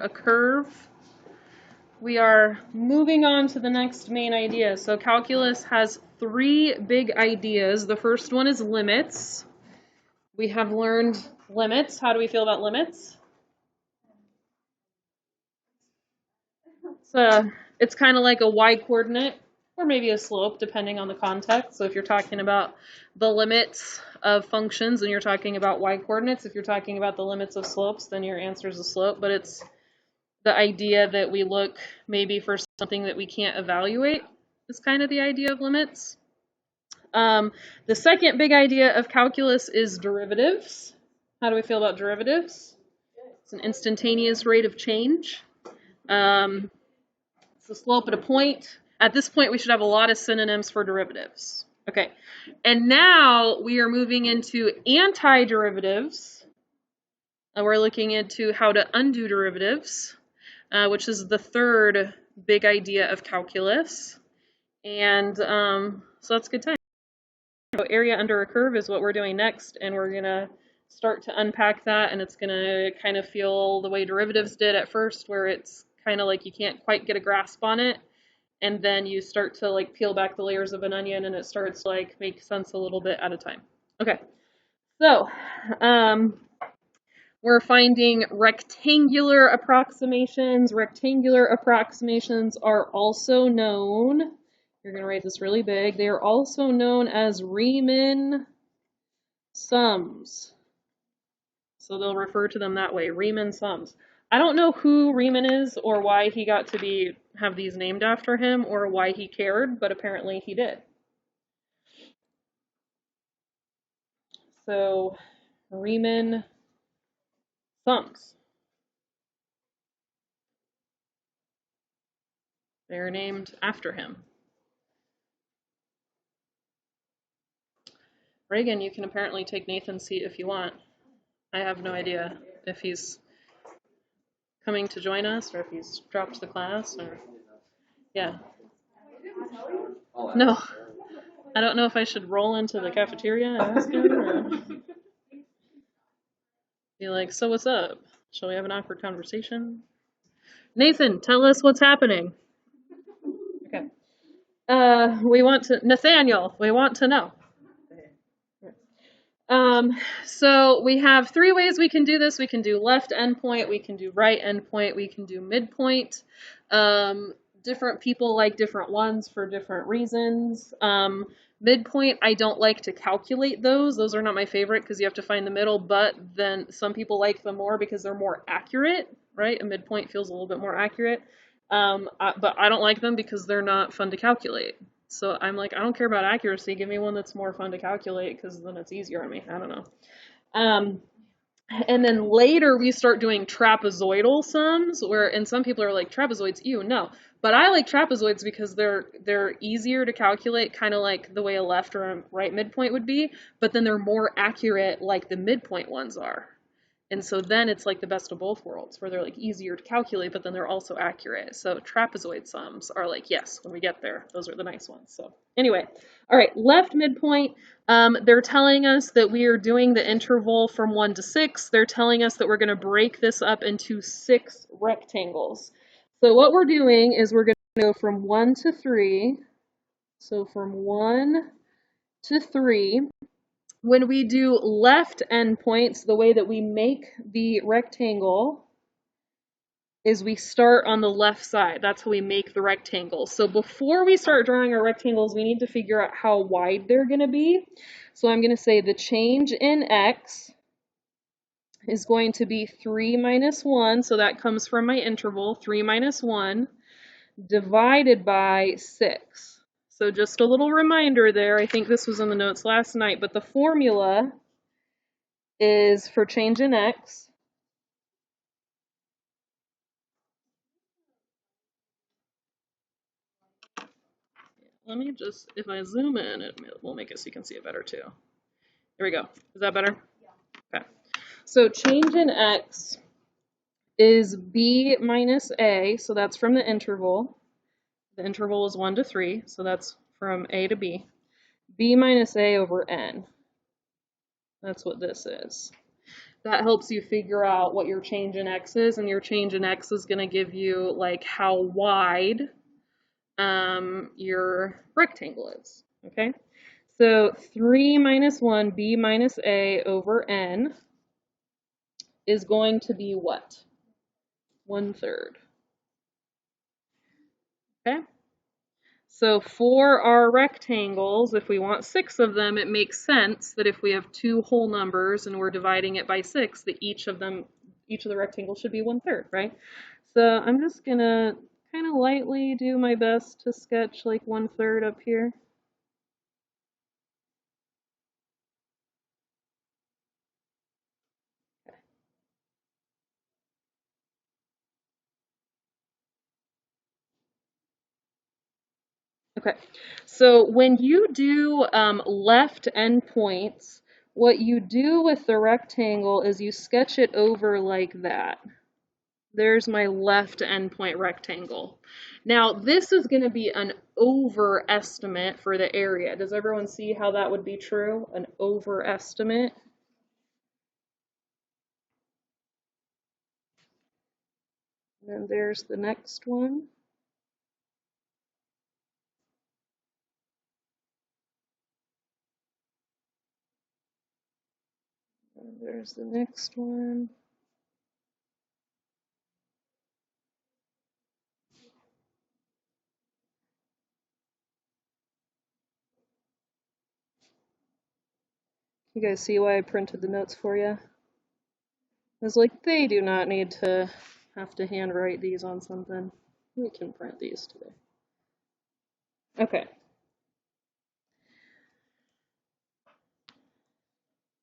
a curve. We are moving on to the next main idea. So calculus has three big ideas. The first one is limits. We have learned limits. How do we feel about limits? It's kind of like a y-coordinate or maybe a slope, depending on the context. So if you're talking about the limits of functions and you're talking about y-coordinates, if you're talking about the limits of slopes, then your answer is a slope. But it's the idea that we look maybe for something that we can't evaluate is kind of the idea of limits. The second big idea of calculus is derivatives. How do we feel about derivatives? It's an instantaneous rate of change. It's the slope at a point. At this point, we should have a lot of synonyms for derivatives. Okay, and now we are moving into antiderivatives. We're looking into how to undo derivatives, which is the third big idea of calculus. And so that's a good time. So area under a curve is what we're doing next, and we're going to start to unpack that, and it's going to kind of feel the way derivatives did at first, where it's kind of like you can't quite get a grasp on it, and then you start to like peel back the layers of an onion, and it starts to like make sense a little bit at a time. Okay, so we're finding rectangular approximations. Rectangular approximations are also known, you're going to write this really big, they are also known as Riemann sums. So they'll refer to them that way, Riemann sums. I don't know who Riemann is or why he got to have these named after him or why he cared, but apparently he did. So Riemann sums. They're named after him. Reagan, you can apparently take Nathan's seat if you want. I have no idea if he's coming to join us or if he's dropped the class or yeah. No. I don't know if I should roll into the cafeteria and ask him or be like, so what's up? Shall we have an awkward conversation? Nathan, tell us what's happening. Okay. Nathaniel, we want to know. So we have three ways we can do this. We can do left endpoint, we can do right endpoint, we can do midpoint. Different people like different ones for different reasons. Midpoint, I don't like to calculate those. Those are not my favorite because you have to find the middle, but then some people like them more because they're more accurate, right? A midpoint feels a little bit more accurate. But I don't like them because they're not fun to calculate. So I'm like, I don't care about accuracy. Give me one that's more fun to calculate because then it's easier on me. I don't know. And then later we start doing trapezoidal sums, and some people are like, trapezoids, ew, no. But I like trapezoids because they're easier to calculate, kind of like the way a left or a right midpoint would be, but then they're more accurate like the midpoint ones are. And so then it's like the best of both worlds, where they're like easier to calculate, but then they're also accurate. So trapezoid sums are like, yes, when we get there, those are the nice ones. So anyway, all right, left midpoint, they're telling us that we are doing the interval from 1 to 6. They're telling us that we're going to break this up into 6 rectangles. So what we're doing is we're going to go from 1 to 3. So from 1 to 3. When we do left endpoints, the way that we make the rectangle is we start on the left side. That's how we make the rectangle. So before we start drawing our rectangles, we need to figure out how wide they're going to be. So I'm going to say the change in x is going to be 3 minus 1. So that comes from my interval, 3 minus 1, divided by 6. So just a little reminder there, I think this was in the notes last night, but the formula is for change in x. Let me just, if I zoom in, it will make it so you can see it better too. There we go. Is that better? Yeah. Okay. So change in x is b minus a, so that's from the interval. The interval is 1 to 3, so that's from a to b. B minus a over n. That's what this is. That helps you figure out what your change in x is, and your change in x is going to give you like how wide your rectangle is, okay? So 3 minus 1, b minus a over n is going to be what? 1/3, okay? So for our rectangles, if we want 6 of them, it makes sense that if we have 2 whole numbers and we're dividing it by 6, that each of the rectangles should be 1/3, right? So I'm just gonna kind of lightly do my best to sketch like 1/3 up here. Okay, so when you do left endpoints, what you do with the rectangle is you sketch it over like that. There's my left endpoint rectangle. Now, this is going to be an overestimate for the area. Does everyone see how that would be true? An overestimate. And then there's the next one. And there's the next one. You guys see why I printed the notes for you? It's like they do not need to have to handwrite these on something. We can print these today. Okay.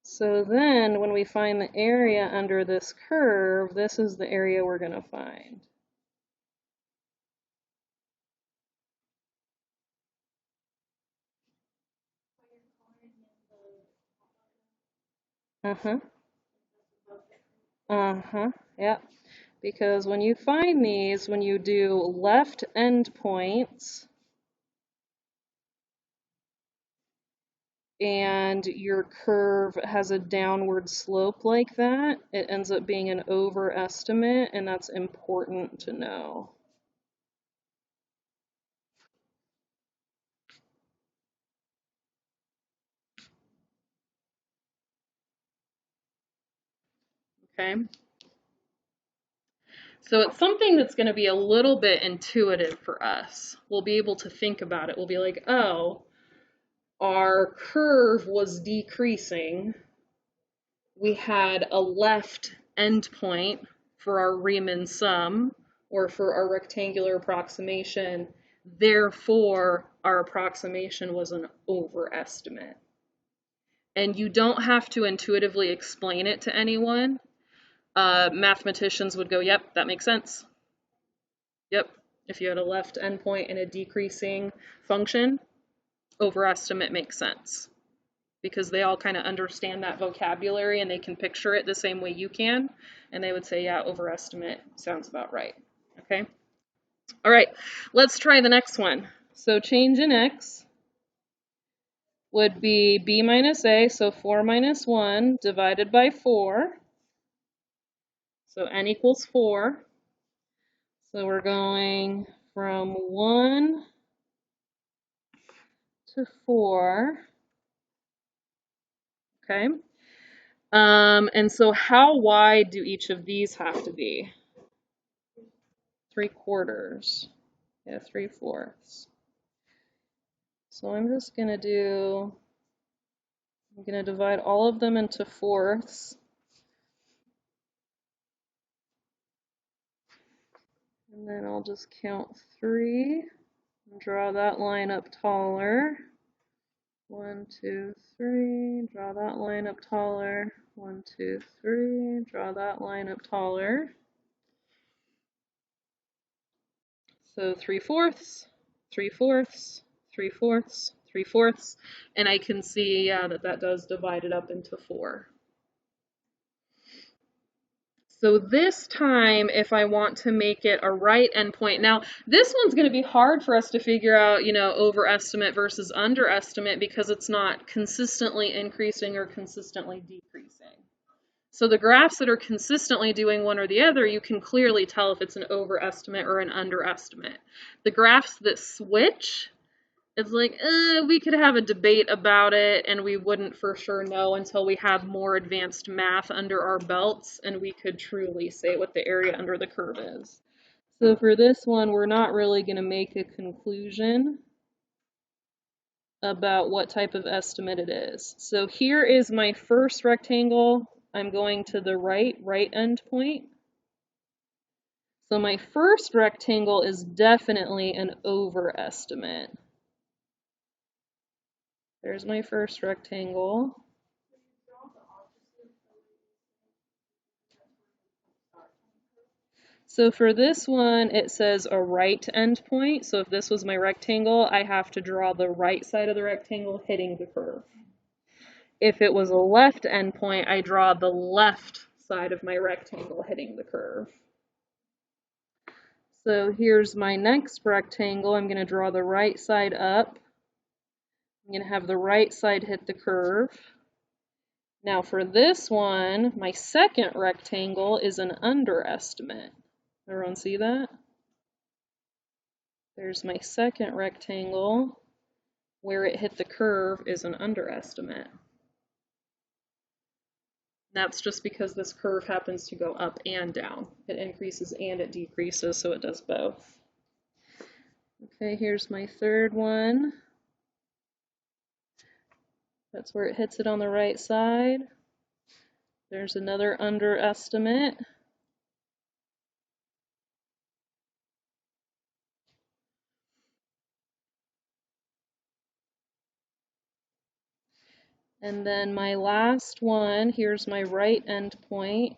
So then when we find the area under this curve, this is the area we're going to find. Uh-huh. Uh-huh. Yep. Because when you find these, when you do left endpoints, and your curve has a downward slope like that, it ends up being an overestimate, and that's important to know. Okay? So it's something that's going to be a little bit intuitive for us. We'll be able to think about it. We'll be like, oh, our curve was decreasing. We had a left endpoint for our Riemann sum, or for our rectangular approximation. Therefore, our approximation was an overestimate. And you don't have to intuitively explain it to anyone. Mathematicians would go, yep, that makes sense. Yep, if you had a left endpoint and a decreasing function, overestimate makes sense. Because they all kind of understand that vocabulary and they can picture it the same way you can. And they would say, yeah, overestimate sounds about right. Okay? All right, let's try the next one. So change in x would be b minus a, so 4 minus 1 divided by 4. So n equals 4. So we're going from 1 to 4. Okay. And so how wide do each of these have to be? 3/4. Yeah, 3/4. So I'm going to divide all of them into fourths. And then I'll just count 3 and draw that line up taller. 1, 2, 3, draw that line up taller. 1, 2, 3, draw that line up taller. So 3/4, 3/4, 3/4, 3/4, and I can see, yeah, that does divide it up into 4. So this time, if I want to make it a right endpoint, now this one's going to be hard for us to figure out, overestimate versus underestimate because it's not consistently increasing or consistently decreasing. So the graphs that are consistently doing one or the other, you can clearly tell if it's an overestimate or an underestimate. The graphs that switch, it's like, we could have a debate about it, and we wouldn't for sure know until we have more advanced math under our belts, and we could truly say what the area under the curve is. So for this one, we're not really going to make a conclusion about what type of estimate it is. So here is my first rectangle. I'm going to the right endpoint. So my first rectangle is definitely an overestimate. There's my first rectangle. So for this one, it says a right endpoint. So if this was my rectangle, I have to draw the right side of the rectangle hitting the curve. If it was a left endpoint, I draw the left side of my rectangle hitting the curve. So here's my next rectangle. I'm going to draw the right side up. I'm going to have the right side hit the curve. Now for this one, my second rectangle is an underestimate. Everyone see that? There's my second rectangle. Where it hit the curve is an underestimate. That's just because this curve happens to go up and down. It increases and it decreases, so it does both. Okay, here's my third one. That's where it hits it on the right side. There's another underestimate. And then my last one, here's my right endpoint.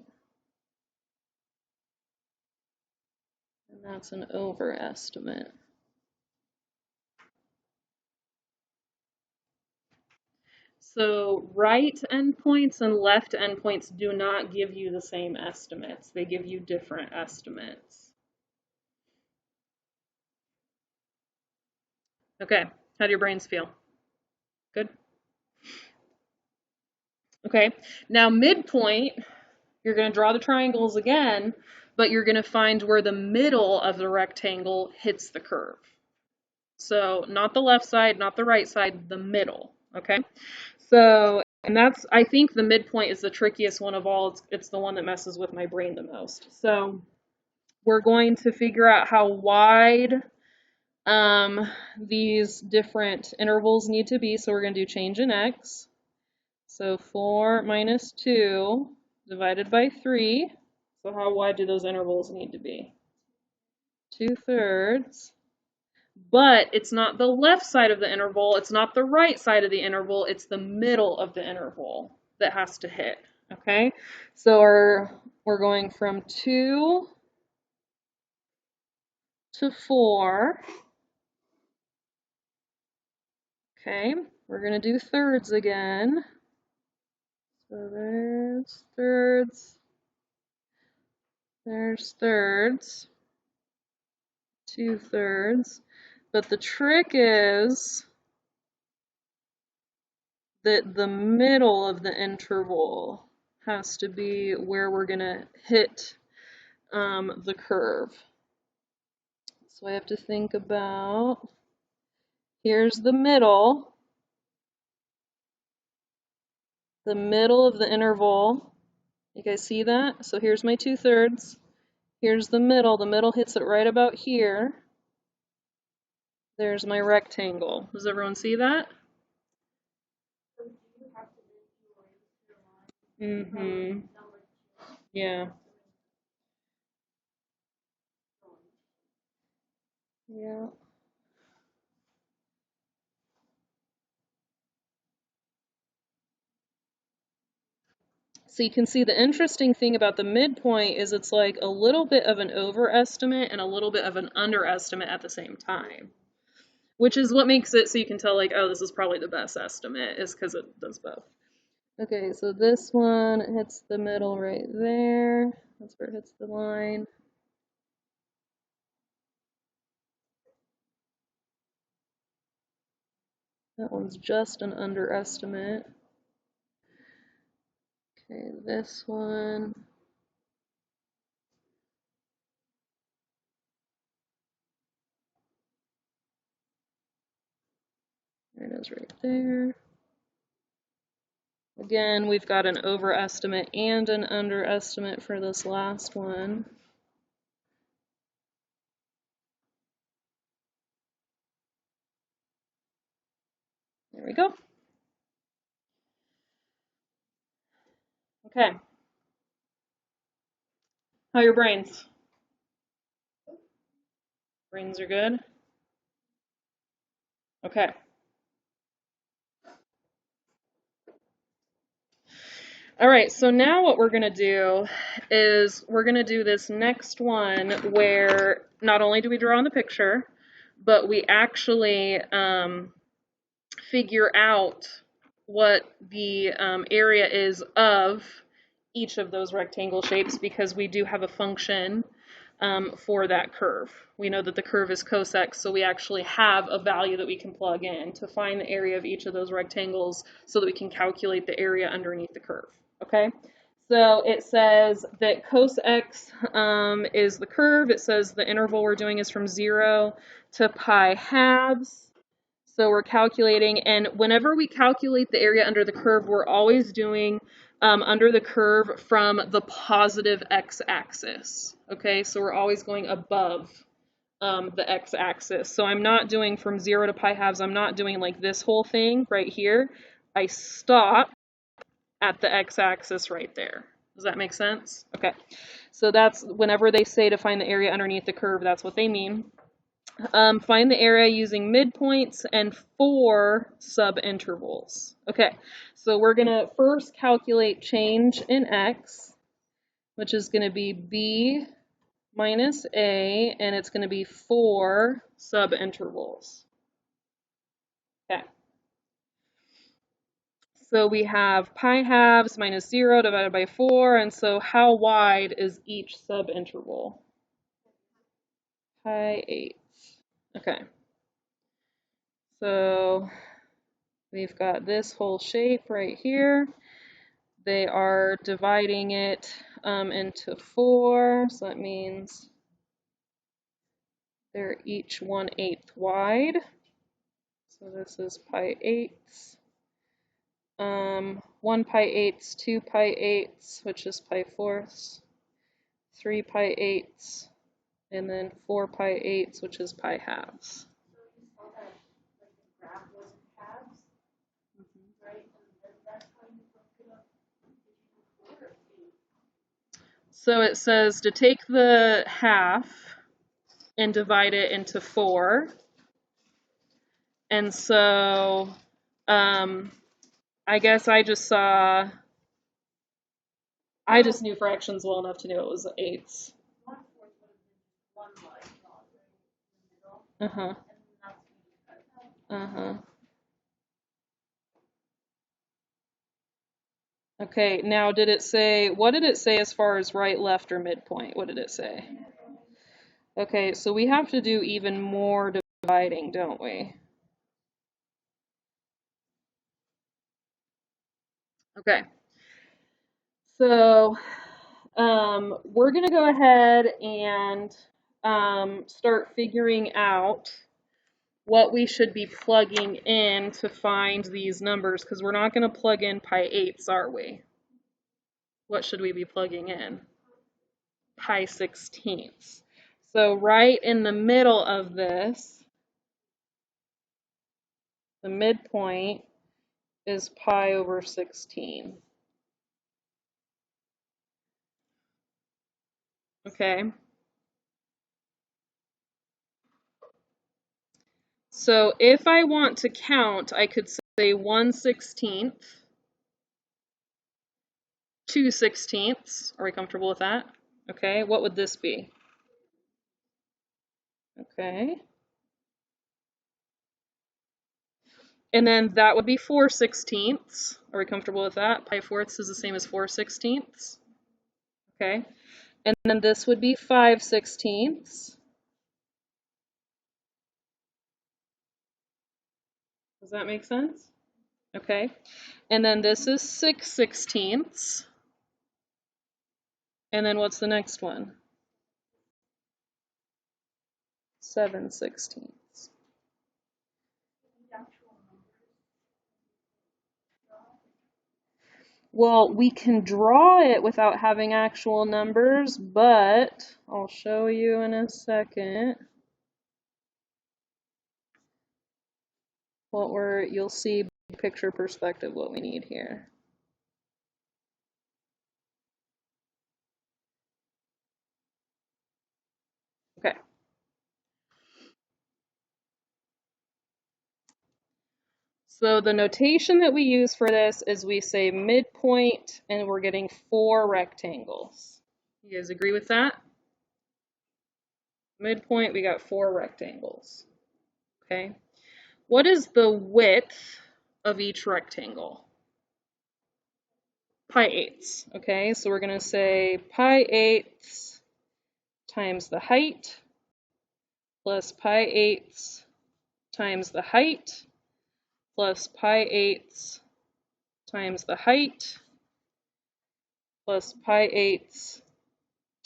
And that's an overestimate. So right endpoints and left endpoints do not give you the same estimates. They give you different estimates. Okay, how do your brains feel? Good? Okay, now midpoint, you're going to draw the triangles again, but you're going to find where the middle of the rectangle hits the curve. So not the left side, not the right side, the middle, okay? So, and that's, I think the midpoint is the trickiest one of all. It's the one that messes with my brain the most. So we're going to figure out how wide these different intervals need to be. So we're going to do change in x. So 4 minus 2 divided by 3. So how wide do those intervals need to be? 2/3. But it's not the left side of the interval, it's not the right side of the interval, it's the middle of the interval that has to hit, okay? So we're going from 2 to 4. Okay, we're going to do thirds again. So there's thirds, there's thirds, 2/3. But the trick is that the middle of the interval has to be where we're going to hit the curve. So I have to think about, here's the middle of the interval. You guys see that? So here's my 2/3. Here's the middle hits it right about here. There's my rectangle. Does everyone see that? Mm-hmm. Yeah. Yeah. So you can see the interesting thing about the midpoint is it's like a little bit of an overestimate and a little bit of an underestimate at the same time, which is what makes it so you can tell like, oh, this is probably the best estimate, is because it does both. Okay, so this one hits the middle right there. That's where it hits the line. That one's just an underestimate. Okay, this one. There it is right there. Again, we've got an overestimate and an underestimate for this last one. There we go. Okay. How are your brains? Brains are good? Okay. All right, so now what we're going to do is we're going to do this next one where not only do we draw on the picture, but we actually figure out what the area is of each of those rectangle shapes, because we do have a function for that curve. We know that the curve is cos x, so we actually have a value that we can plug in to find the area of each of those rectangles so that we can calculate the area underneath the curve. Okay, so it says that cos x is the curve. It says the interval we're doing is from 0 to pi halves. So we're calculating, and whenever we calculate the area under the curve, we're always doing under the curve from the positive x-axis. Okay, so we're always going above the x-axis. So I'm not doing from 0 to pi halves. I'm not doing like this whole thing right here. I stop at the x-axis right there. Does that make sense? Okay, so that's whenever they say to find the area underneath the curve, that's what they mean. Find the area using midpoints and 4 subintervals. Okay, so we're going to first calculate change in x, which is going to be b minus a, and it's going to be 4 subintervals. Okay. So we have pi halves minus 0 divided by 4, and so how wide is each subinterval? Pi 8. Okay. So we've got this whole shape right here. They are dividing it into 4, so that means they're each 1/8 wide. So this is pi 8ths. 1 pi 8ths, 2 pi 8ths, which is pi 4ths, 3 pi 8ths, and then 4 pi 8ths, which is pi halves. So it says to take the half and divide it into 4. And so I guess I just knew fractions well enough to know it was 8ths. Uh-huh. Uh-huh. Okay, now what did it say as far as right, left, or midpoint? What did it say? Okay, so we have to do even more dividing, don't we? Okay. So we're going to go ahead and start figuring out what we should be plugging in to find these numbers, because we're not going to plug in pi 8ths, are we? What should we be plugging in? Pi 16ths. So right in the middle of this, the midpoint is pi over 16. Okay. So if I want to count, I could say 1/16, 2/16. Are we comfortable with that? Okay, what would this be? Okay. And then that would be 4/16. Are we comfortable with that? Pi 4ths is the same as 4/16. Okay. And then this would be 5/16. Does that make sense? Okay. And then this is 6/16. And then what's the next one? 7/16. Well, we can draw it without having actual numbers, but I'll show you in a second you'll see picture perspective what we need here. Okay. So the notation that we use for this is we say midpoint and we're getting 4 rectangles. You guys agree with that? Midpoint, we got 4 rectangles. Okay. What is the width of each rectangle? Pi-eighths. Okay, so we're going to say pi-eighths times the height plus pi-eighths times the height plus pi-eighths times the height plus pi-eighths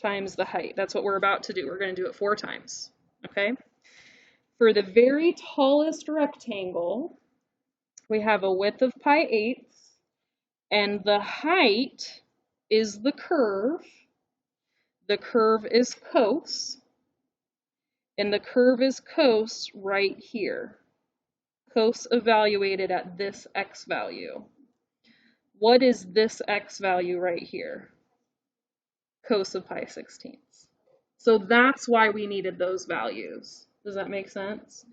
times the height. That's what we're about to do. We're going to do it 4 times. Okay? For the very tallest rectangle, we have a width of pi-eighths, and the height is the curve. The curve is cos, and the curve is cos right here. Cos evaluated at this x value. What is this x value right here? Cos of pi/16. So that's why we needed those values. Does that make sense?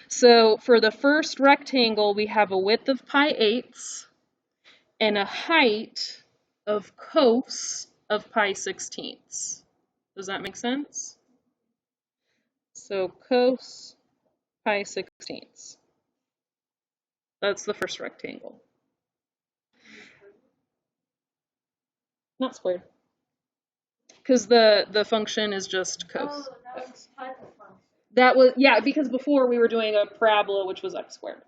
So for the first rectangle, we have a width of pi-eighths and a height of cos of pi/16. Does that make sense? So cos pi/16. That's the first rectangle. Not squared. Because the function is just cos. Oh, that was type of function. That was, yeah, because before we were doing a parabola, which was x squared.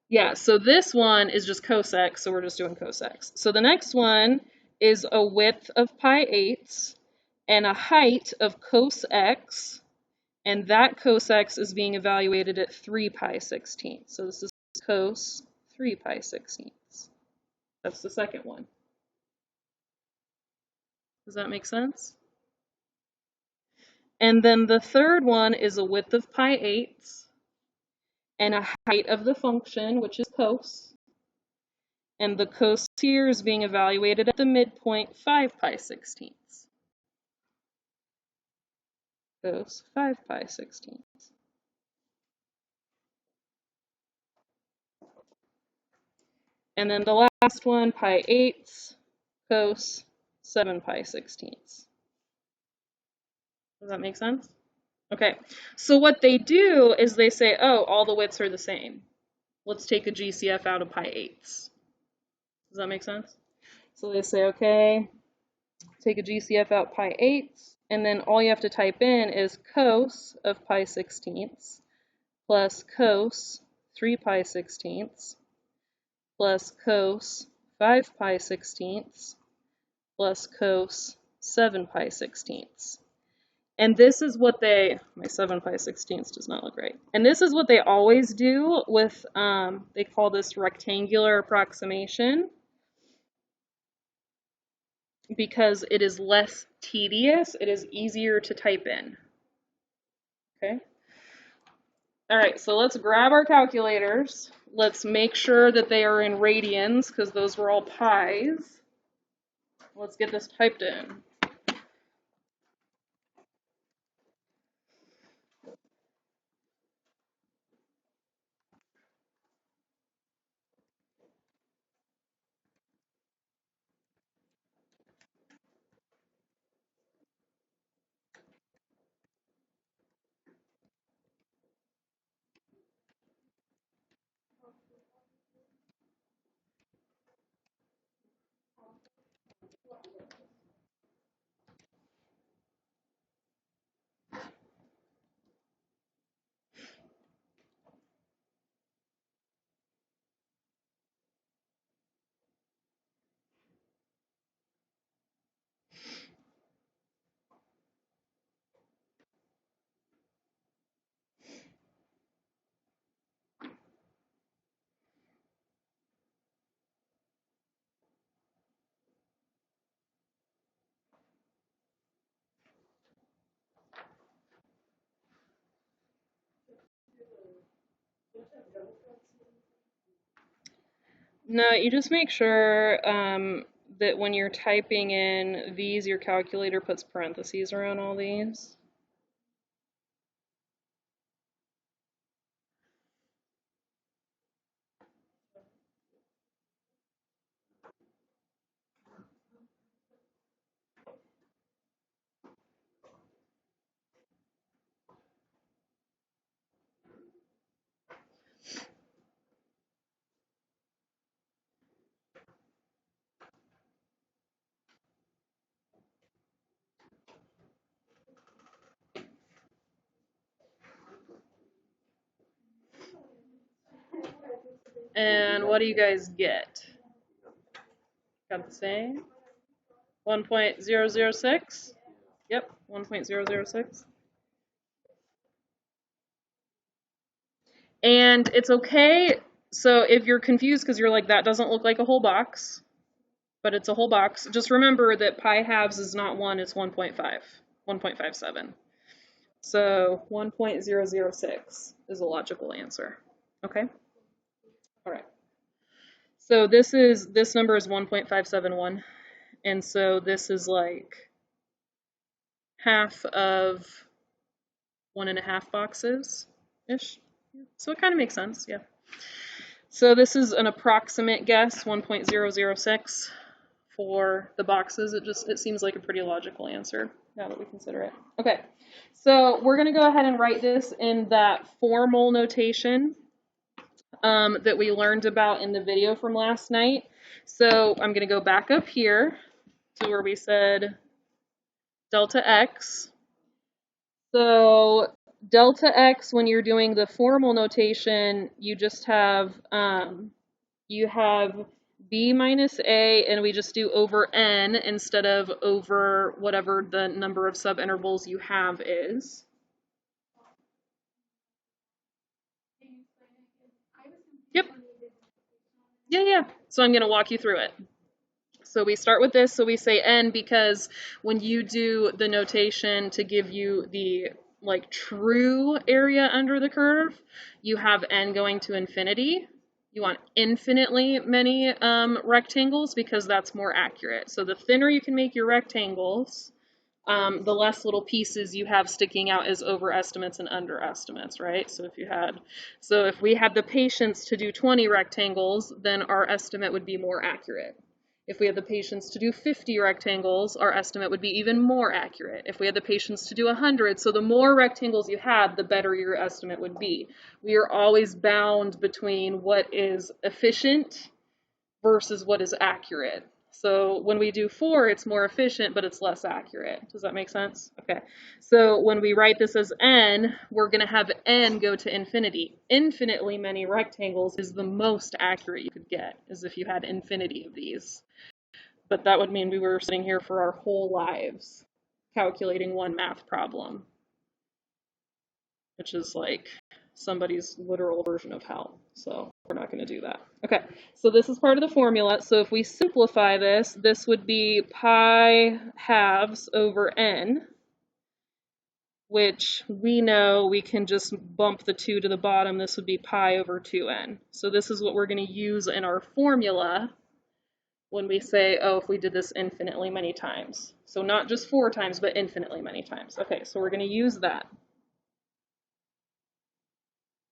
Yeah, so this one is just cos x, so we're just doing cos x. So the next one is a width of pi-eighths and a height of cos x, and that cos x is being evaluated at 3 pi/16. So this is cos 3 pi/16. That's the second one. Does that make sense? And then the third one is a width of pi-eighths and a height of the function, which is cos. And the cos here is being evaluated at the midpoint, 5 pi/16. Cos 5 pi/16. And then the last one, pi-eighths, cos 7 pi/16. Does that make sense? Okay, so what they do is they say, oh, all the widths are the same. Let's take a GCF out of pi-eighths. Does that make sense? So they say, okay, take a GCF out pi-eighths, and then all you have to type in is cos of pi/16 plus cos 3 pi/16 plus cos 5 pi/16 plus cos 7 pi/16. And this is what my 7 pi/16 does not look right. And this is what they always do with, they call this rectangular approximation, because it is less tedious, it is easier to type in. Okay? All right, so let's grab our calculators. Let's make sure that they are in radians, because those were all pi's. Let's get this typed in. No, you just make sure that when you're typing in these, your calculator puts parentheses around all these. And what do you guys get? Got the same? 1.006? Yep, 1.006. And it's okay. So if you're confused because you're like, that doesn't look like a whole box, but it's a whole box, just remember that pi halves is not 1, it's 1.5, 1.57. So 1.006 is a logical answer. Okay? All right. So this number is 1.571. And so this is like half of 1.5 boxes-ish. So it kind of makes sense, yeah. So this is an approximate guess, 1.006 for the boxes. It seems like a pretty logical answer now that we consider it. Okay, so we're going to go ahead and write this in that formal notation that we learned about in the video from last night. So I'm going to go back up here to where we said delta x. So delta x, when you're doing the formal notation, you just have b minus a, and we just do over n instead of over whatever the number of subintervals you have is. Yep. Yeah. So I'm going to walk you through it. So we start with this, so we say n because when you do the notation to give you the like true area under the curve, you have n going to infinity. You want infinitely many rectangles because that's more accurate. So the thinner you can make your rectangles, the less little pieces you have sticking out as overestimates and underestimates, right? So if we had the patience to do 20 rectangles, then our estimate would be more accurate. If we had the patience to do 50 rectangles, our estimate would be even more accurate. If we had the patience to do 100, so the more rectangles you had, the better your estimate would be. We are always bound between what is efficient versus what is accurate. So when we do 4, it's more efficient, but it's less accurate. Does that make sense? Okay. So when we write this as n, we're going to have n go to infinity. Infinitely many rectangles is the most accurate you could get, as if you had infinity of these. But that would mean we were sitting here for our whole lives calculating one math problem, which is like somebody's literal version of hell. So we're not going to do that. Okay, so this is part of the formula. So if we simplify this, this would be pi halves over n, which we know we can just bump the 2 to the bottom. This would be pi over 2n. So this is what we're going to use in our formula when we say, oh, if we did this infinitely many times. So not just 4 times, but infinitely many times. Okay, so we're going to use that.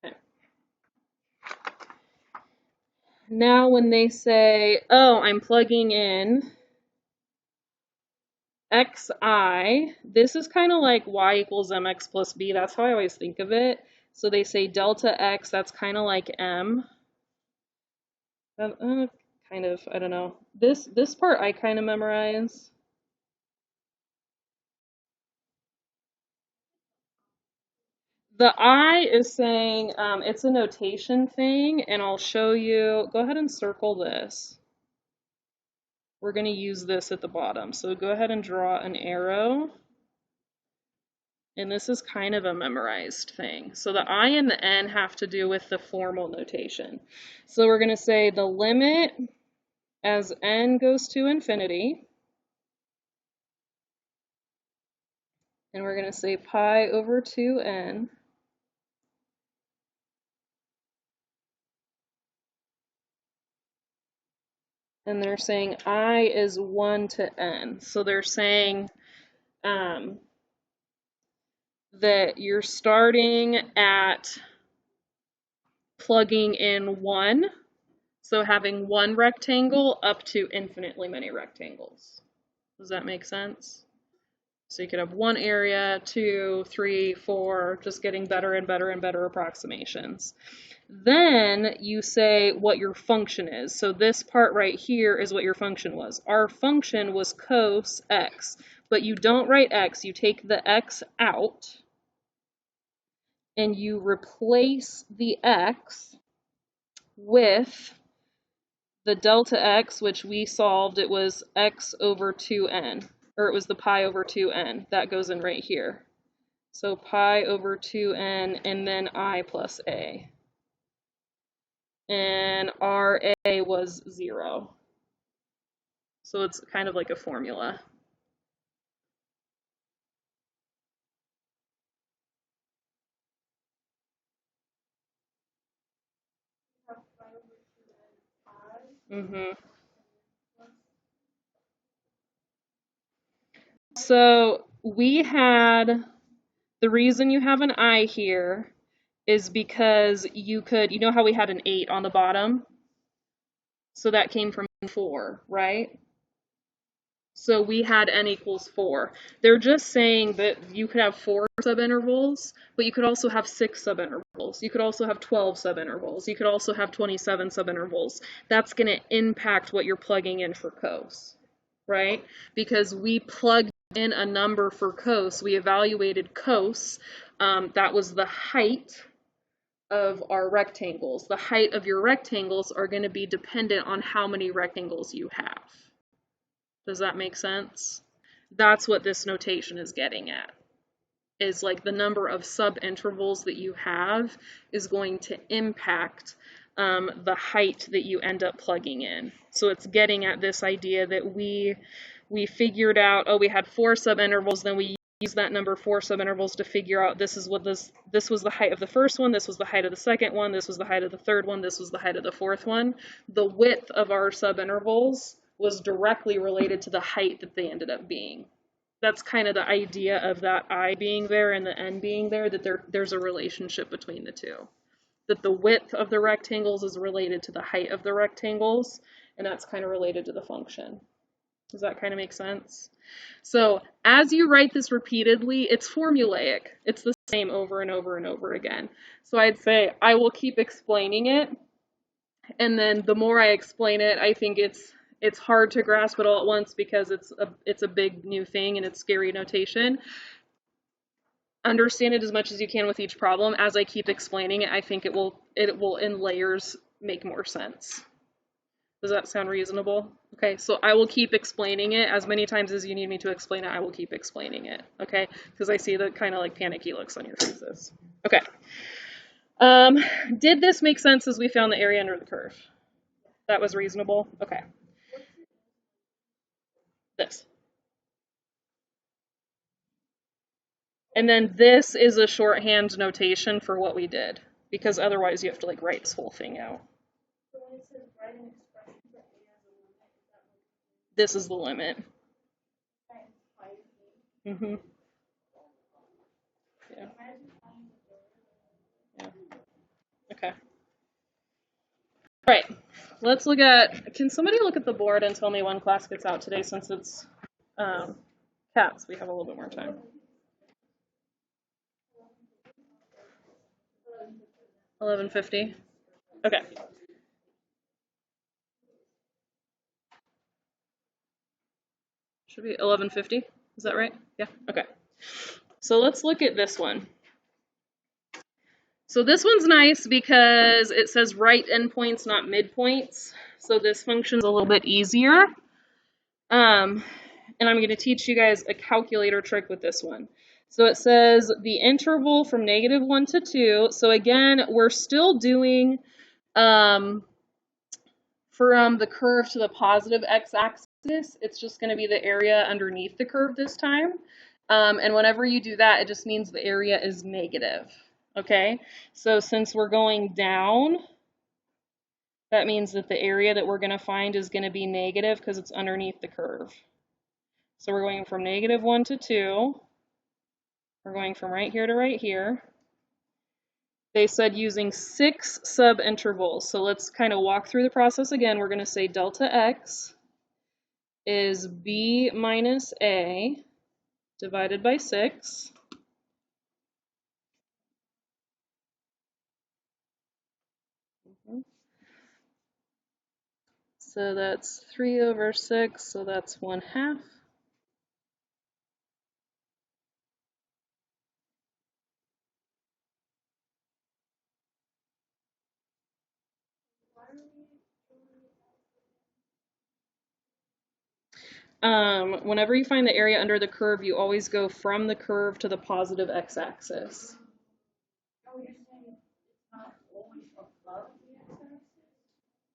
Okay. Now when they say, oh, I'm plugging in xi, this is kind of like y equals mx plus b. That's how I always think of it. So they say delta x, that's kind of like m. Kind of, I don't know. This part I kind of memorize. The I is saying it's a notation thing, and I'll show you. Go ahead and circle this. We're going to use this at the bottom. So go ahead and draw an arrow. And this is kind of a memorized thing. So the I and the N have to do with the formal notation. So we're going to say the limit as N goes to infinity. And we're going to say pi over 2N. and they're saying I is 1 to n. So they're saying that you're starting at plugging in 1, so having one rectangle up to infinitely many rectangles. Does that make sense? So you could have 1 area, 2, 3, 4, just getting better and better and better approximations. Then you say what your function is. So this part right here is what your function was. Our function was cos x, but you don't write x, you take the x out and you replace the x with the delta x, which we solved. It was x over 2n, or it was the pi over 2n. That goes in right here. So pi over 2n and then I plus a. And RA was 0. So it's kind of like a formula. So we had, the reason you have an I here is because you could, you know how we had an 8 on the bottom? So that came from 4, right? So we had n equals 4. They're just saying that you could have 4 subintervals, but you could also have 6 subintervals. You could also have 12 subintervals. You could also have 27 subintervals. That's going to impact what you're plugging in for cos, right? Because we plugged in a number for cos. We evaluated cos. That was the height of our rectangles. The height of your rectangles are going to be dependent on how many rectangles you have. Does that make sense? That's what this notation is getting at. Is like the number of subintervals that you have is going to impact the height that you end up plugging in. So it's getting at this idea that we figured out, oh, we had 4 subintervals, then we used that number 4 subintervals to figure out this was the height of the first one, this was the height of the second one, this was the height of the third one, this was the height of the fourth one. The width of our subintervals was directly related to the height that they ended up being. That's kind of the idea of that I being there and the n being there, that there's a relationship between the two. That the width of the rectangles is related to the height of the rectangles, and that's kind of related to the function. Does that kind of make sense? So as you write this repeatedly, it's formulaic. It's the same over and over and over again. So I'd say I will keep explaining it, and then the more I explain it, I think it's hard to grasp it all at once because it's a big new thing and it's scary notation. Understand it as much as you can with each problem. As I keep explaining it, I think it will in layers make more sense. Does that sound reasonable? Okay, so I will keep explaining it as many times as you need me to explain it. I will keep explaining it, okay? Because I see the kind of like panicky looks on your faces. Okay. Did this make sense as we found the area under the curve? That was reasonable? Okay. This. And then this is a shorthand notation for what we did, because otherwise you have to like write this whole thing out. This is the limit. Mm-hmm. Yeah. Yeah. Okay. All right. Let's look at, can somebody look at the board and tell me when class gets out today, since it's cats, we have a little bit more time. 11:50. Okay. Should be 11:50. Is that right? Yeah. Okay. So let's look at this one. So this one's nice because it says right endpoints, not midpoints. So this function's a little bit easier. And I'm going to teach you guys a calculator trick with this one. So it says the interval from -1 to 2. So again, we're still doing from the curve to the positive x-axis. It's just going to be the area underneath the curve this time. And whenever you do that, it just means the area is negative. Okay, so since we're going down, That means that the area that we're going to find is going to be negative because it's underneath the curve. So we're going from -1 to 2. We're going from right here to right here. They said using 6 subintervals. So let's kind of walk through the process again. We're going to say delta x is b minus a divided by 6. So that's 3 over 6, so that's 1/2. Whenever you find the area under the curve, you always go from the curve to the positive x-axis.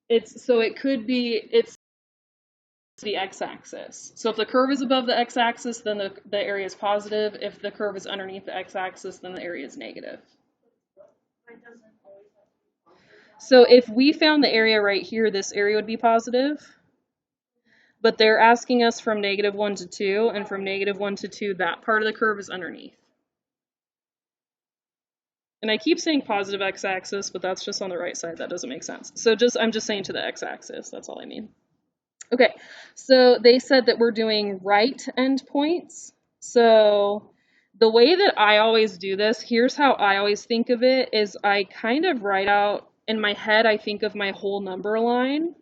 It's the x-axis. So if the curve is above the x-axis, then the area is positive. If the curve is underneath the x-axis, then the area is negative. So if we found the area right here, this area would be positive. But they're asking us from -1 to 2, and from -1 to 2, that part of the curve is underneath. And I keep saying positive x-axis, but that's just on the right side. That doesn't make sense. So I'm just saying to the x-axis. That's all I mean. Okay, so they said that we're doing right endpoints. So the way that I always do this, here's how I always think of it, is I kind of write out, in my head, I think of my whole number line.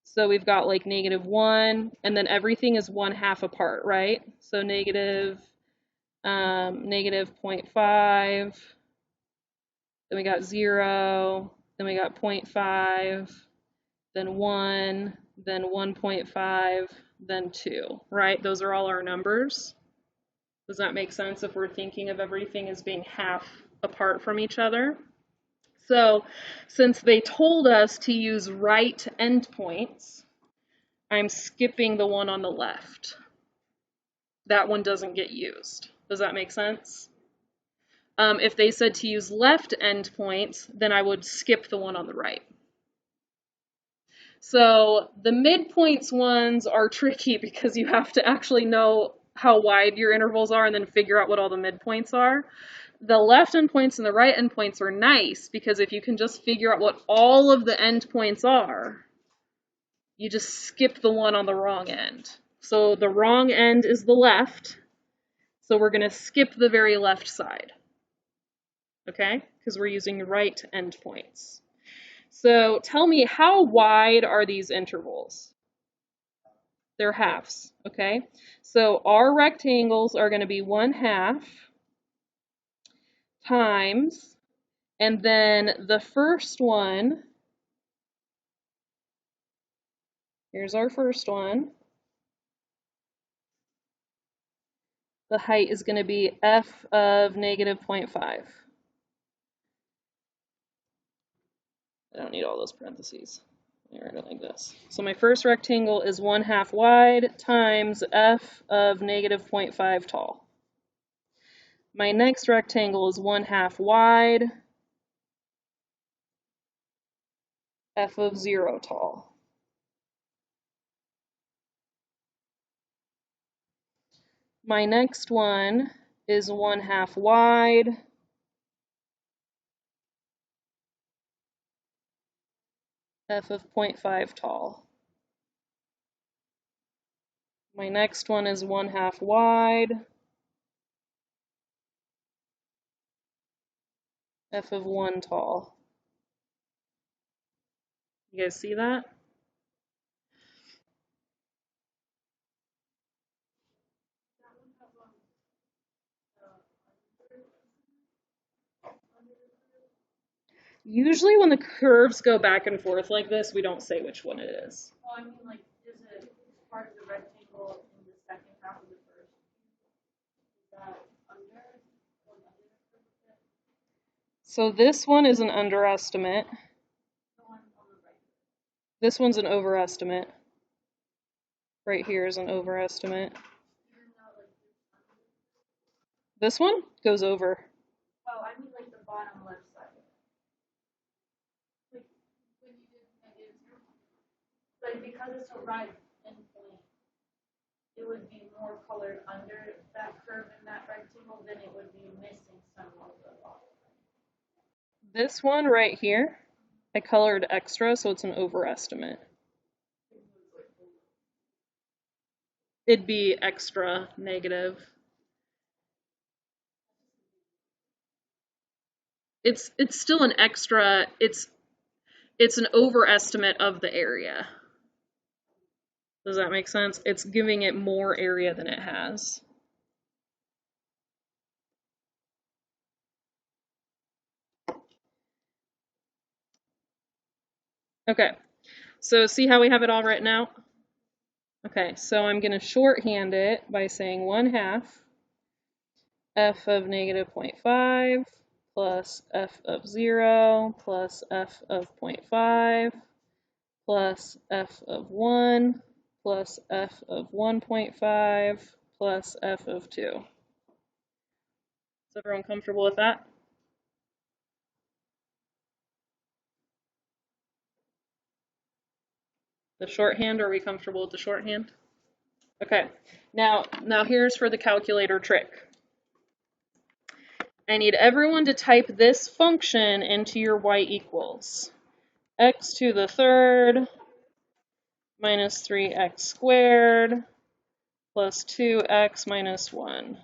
So we've got like -1, and then everything is 1/2 apart, right? So negative 0.5, then we got 0, then we got 0.5, then 1, then 1.5, then 2, right? Those are all our numbers. Does that make sense if we're thinking of everything as being half apart from each other? So since they told us to use right endpoints, I'm skipping the one on the left. That one doesn't get used. Does that make sense? If they said to use left endpoints, then I would skip the one on the right. So the midpoints ones are tricky because you have to actually know how wide your intervals are and then figure out what all the midpoints are. The left endpoints and the right endpoints are nice because if you can just figure out what all of the endpoints are, you just skip the one on the wrong end. So the wrong end is the left, so we're going to skip the very left side, okay? Because we're using right endpoints. So tell me, how wide are these intervals? They're halves, okay? So our rectangles are going to be 1/2 times, and then the first one, here's our first one. The height is going to be f of -0.5. I don't need all those parentheses. I write it like this. So my first rectangle is 1/2 wide times f of -0.5 tall. My next rectangle is 1/2 wide, f of 0 tall. My next one is 1/2 wide, f of 0.5 tall. My next one is 1/2 wide, f of 1 tall. You guys see that? Usually when the curves go back and forth like this, we don't say which one it is. Well, I mean, like, is it part of the rectangle in the second half of the first? Is that under or under? So this one is an underestimate. The one on the right. This one's an overestimate. Right here is an overestimate. This one goes over. Oh, I mean like the bottom left side. Like when you did like because it's a right endpoint, it would be more colored under that curve in that rectangle, then it would be missing some of the bottom. This one right here, I colored extra, so it's an overestimate. It'd be extra negative. It's still an extra, it's an overestimate of the area. Does that make sense? It's giving it more area than it has. Okay, so see how we have it all written out? Okay, so I'm going to shorthand it by saying 1/2 f of negative 0.5 plus f of 0 plus f of 0.5 plus f of 1 plus f of 1.5 plus f of 2. Is everyone comfortable with that? The shorthand, are we comfortable with the shorthand? Okay, now here's for the calculator trick. I need everyone to type this function into your y equals x to the third minus 3x squared plus 2x minus 1.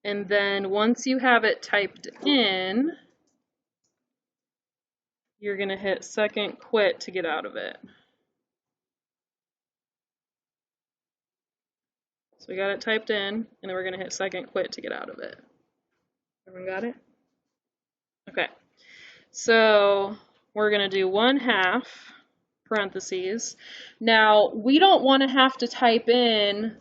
And then once you have it typed in, you're going to hit second quit to get out of it. So we got it typed in, and then we're going to hit second quit to get out of it. Everyone got it? Okay. So we're going to do 1/2 parentheses. Now, we don't want to have to type in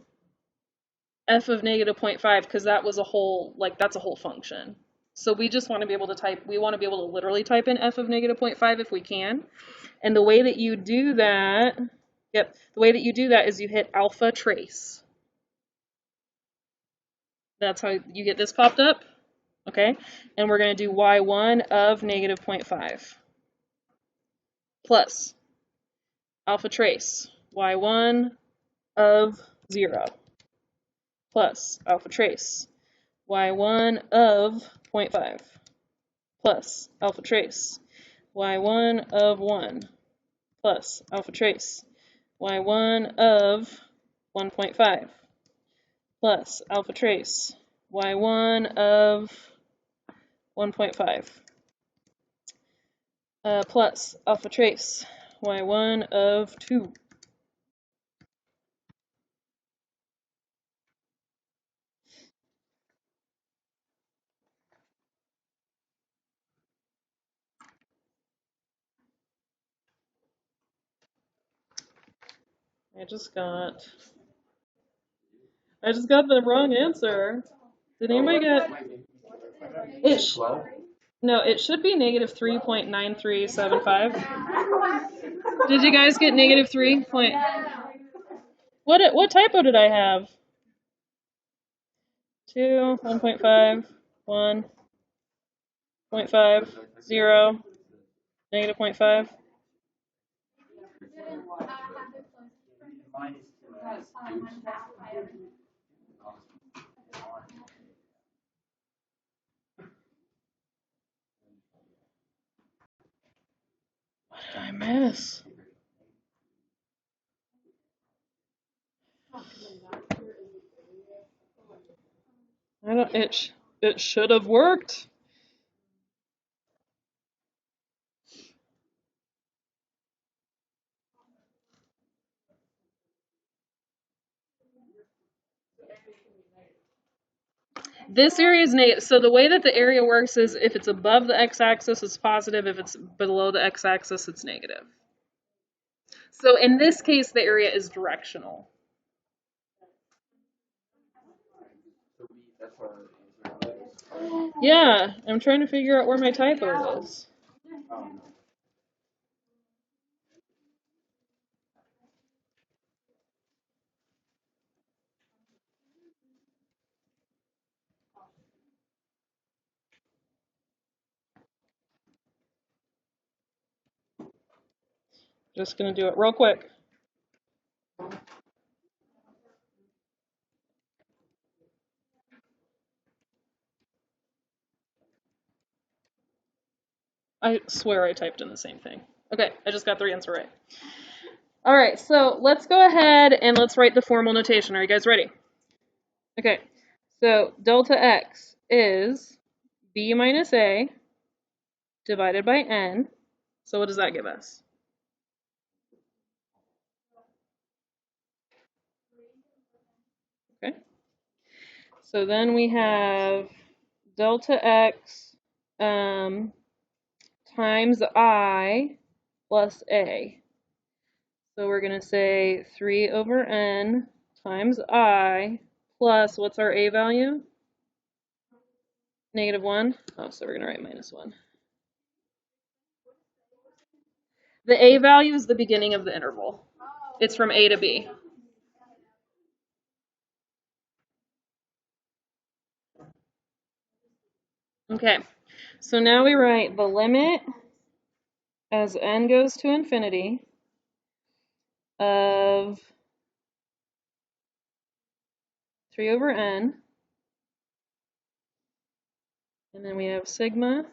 f of negative 0.5 because that was a whole, that's a whole function. So we just want to be able to we want to be able to literally type in f of negative 0.5 if we can. And the way that you do that, the way that you do that is you hit alpha trace. That's how you get this popped up, okay? And we're going to do y1 of negative 0.5 plus alpha trace y1 of 0 plus alpha trace y1 of 0.5 plus alpha trace y1 of 1 plus alpha trace y1 of 1.5 plus alpha trace y1 of 1.5 plus alpha trace y1 of 2. I just got the wrong answer. Did anybody get it? No, it should be negative 3.9375. Did you guys get negative 3? What typo did I have? 2, 1.5, 1, 0.5, 0, negative 0.5. What did I miss? It should have worked. This area is negative. So the way that the area works is if it's above the x-axis, it's positive. If it's below the x-axis, it's negative. So in this case, the area is directional. Yeah, I'm trying to figure out where my typo is. Just going to do it real quick. I swear I typed in the same thing. Okay, I just got the answer right. All right, so let's go ahead and let's write the formal notation. Are you guys ready? Okay, so delta x is b minus a divided by n. So what does that give us? Okay. So then we have delta x times I plus a. So we're going to say 3 over n times I plus, what's our a value? -1. Oh, so we're going to write -1. The a value is the beginning of the interval. It's from a to b. Okay, so now we write the limit as n goes to infinity of 3 over n, and then we have sigma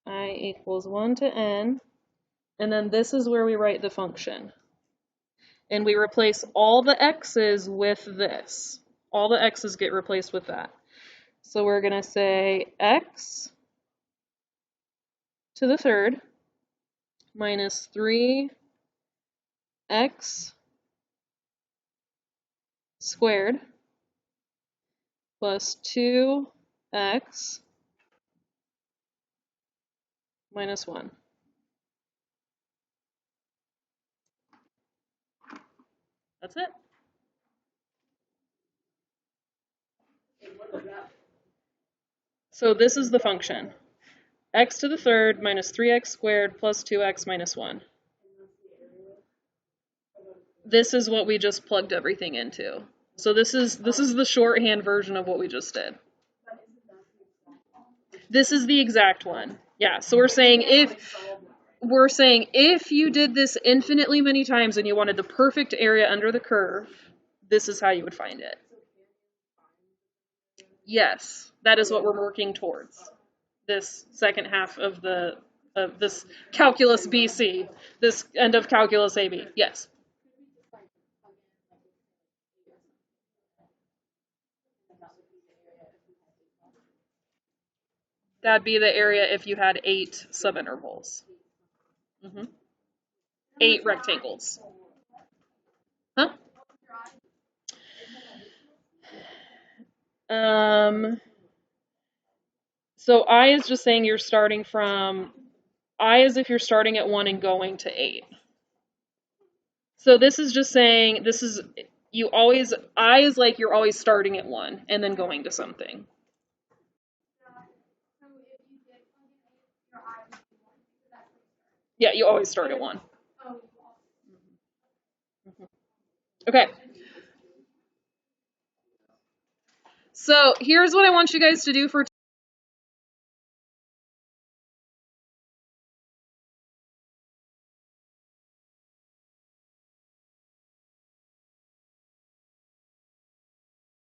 I equals 1 to n, and then this is where we write the function. And we replace all the x's with this. All the x's get replaced with that. So we're going to say x to the third minus 3x squared plus 2x minus 1. That's it. So this is the function. X to the third minus 3x squared plus 2x minus 1. This is what we just plugged everything into. So this is the shorthand version of what we just did. This is the exact one. Yeah, so we're saying if you did this infinitely many times and you wanted the perfect area under the curve, this is how you would find it. Yes, that is what we're working towards. This second half of this calculus BC, this end of calculus AB. Yes. That'd be the area if you had 8 subintervals. 8 rectangles. Huh? So I is just saying you're starting from, I is if you're starting at 1 and going to 8. So this is just saying, this is, you always, I is like you're always starting at 1 and then going to something. Yeah, you always start at 1. Okay. So here's what I want you guys to do for